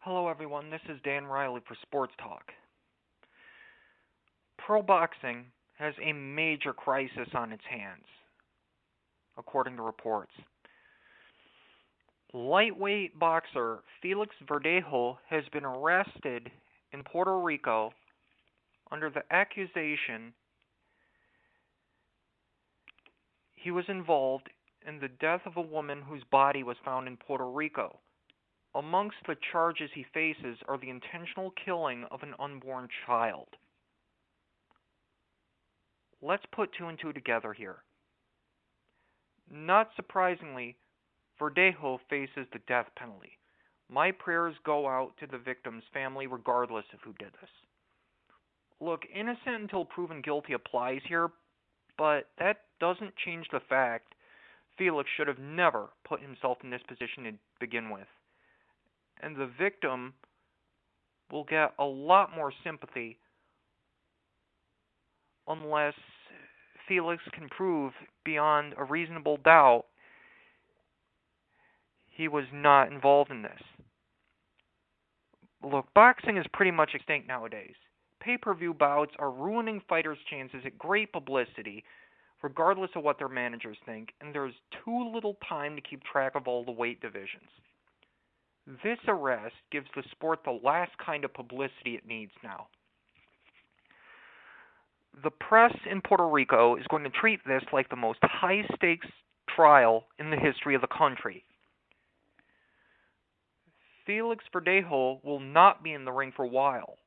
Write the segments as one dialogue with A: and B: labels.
A: Hello, everyone. This is Dan Riley for Sports Talk. Pro boxing has a major crisis on its hands, according to reports. Lightweight boxer Felix Verdejo has been arrested in Puerto Rico under the accusation he was involved in the death of a woman whose body was found in Puerto Rico. Amongst the charges he faces are the intentional killing of an unborn child. Let's put two and two together here. Not surprisingly, Verdejo faces the death penalty. My prayers go out to the victim's family regardless of who did this. Look, innocent until proven guilty applies here, but that doesn't change the fact Felix should have never put himself in this position to begin with. And the victim will get a lot more sympathy unless Felix can prove beyond a reasonable doubt he was not involved in this. Look, boxing is pretty much extinct nowadays. Pay-per-view bouts are ruining fighters' chances at great publicity, regardless of what their managers think, and there's too little time to keep track of all the weight divisions. This arrest gives the sport the last kind of publicity it needs now. The press in Puerto Rico is going to treat this like the most high-stakes trial in the history of the country. Felix Verdejo will not be in the ring for a while,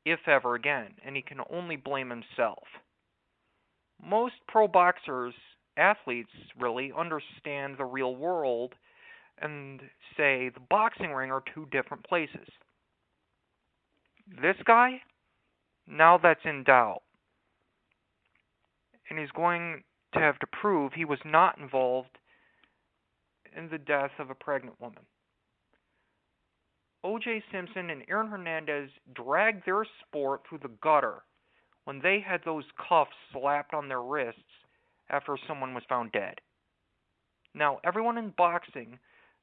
A: if ever again, and he can only blame himself. Most pro boxers, athletes really, understand the real world and say the boxing ring are two different places. This guy, now that's in doubt. And he's going to have to prove he was not involved in the death of a pregnant woman. O.J. Simpson and Aaron Hernandez dragged their sport through the gutter when they had those cuffs slapped on their wrists after someone was found dead. Now, everyone in boxing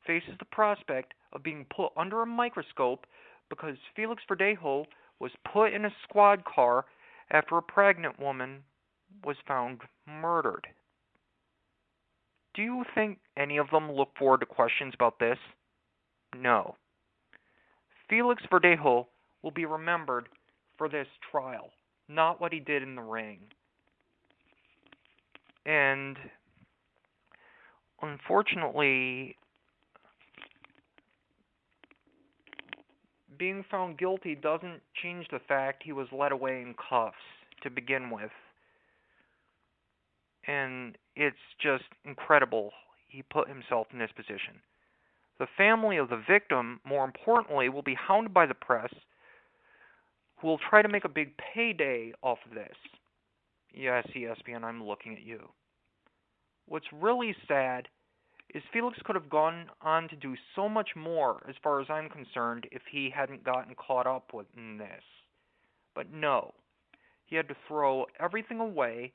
A: faces the prospect of being put under a microscope because Felix Verdejo was put in a squad car after a pregnant woman was found murdered. Do you think any of them look forward to questions about this? No. Felix Verdejo will be remembered for this trial, not what he did in the ring. And unfortunately, being found guilty doesn't change the fact he was led away in cuffs to begin with. And it's just incredible he put himself in this position. The family of the victim, more importantly, will be hounded by the press, who will try to make a big payday off of this. Yes, ESPN, I'm looking at you. What's really sad is Felix could have gone on to do so much more, as far as I'm concerned, if he hadn't gotten caught up in this. But no, he had to throw everything away,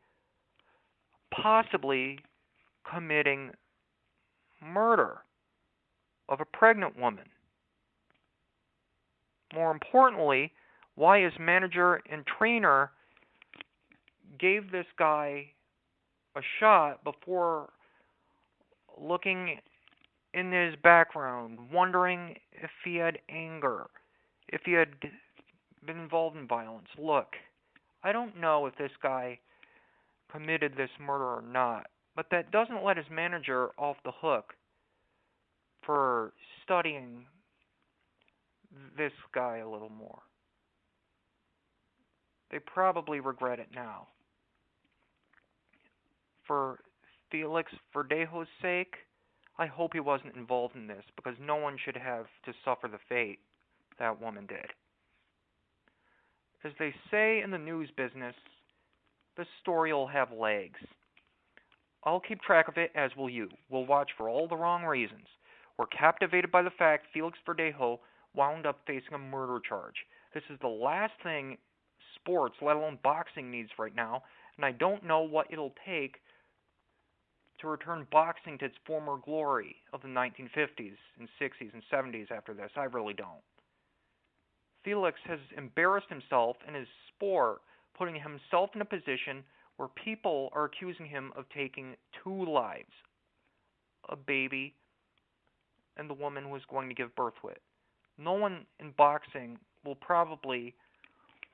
A: possibly committing murder of a pregnant woman. More importantly, why his manager and trainer gave this guy a shot before looking in his background, wondering if he had anger, if he had been involved in violence. Look, I don't know if this guy committed this murder or not, but that doesn't let his manager off the hook for studying this guy a little more. They probably regret it now. For Felix Verdejo's sake, I hope he wasn't involved in this, because no one should have to suffer the fate that woman did. As they say in the news business, the story will have legs. I'll keep track of it, as will you. We'll watch for all the wrong reasons. We're captivated by the fact Felix Verdejo wound up facing a murder charge. This is the last thing sports, let alone boxing, needs right now, and I don't know what it'll take to return boxing to its former glory of the 1950s and 60s and 70s after this. I really don't. Felix has embarrassed himself in his sport, putting himself in a position where people are accusing him of taking two lives, a baby and the woman who was going to give birth to it. No one in boxing will probably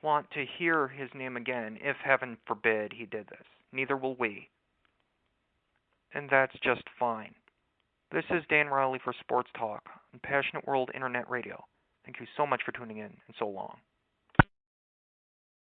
A: want to hear his name again if, heaven forbid, he did this. Neither will we. And that's just fine. This is Dan Riley for Sports Talk on Passionate World Internet Radio. Thank you so much for tuning in, and so long.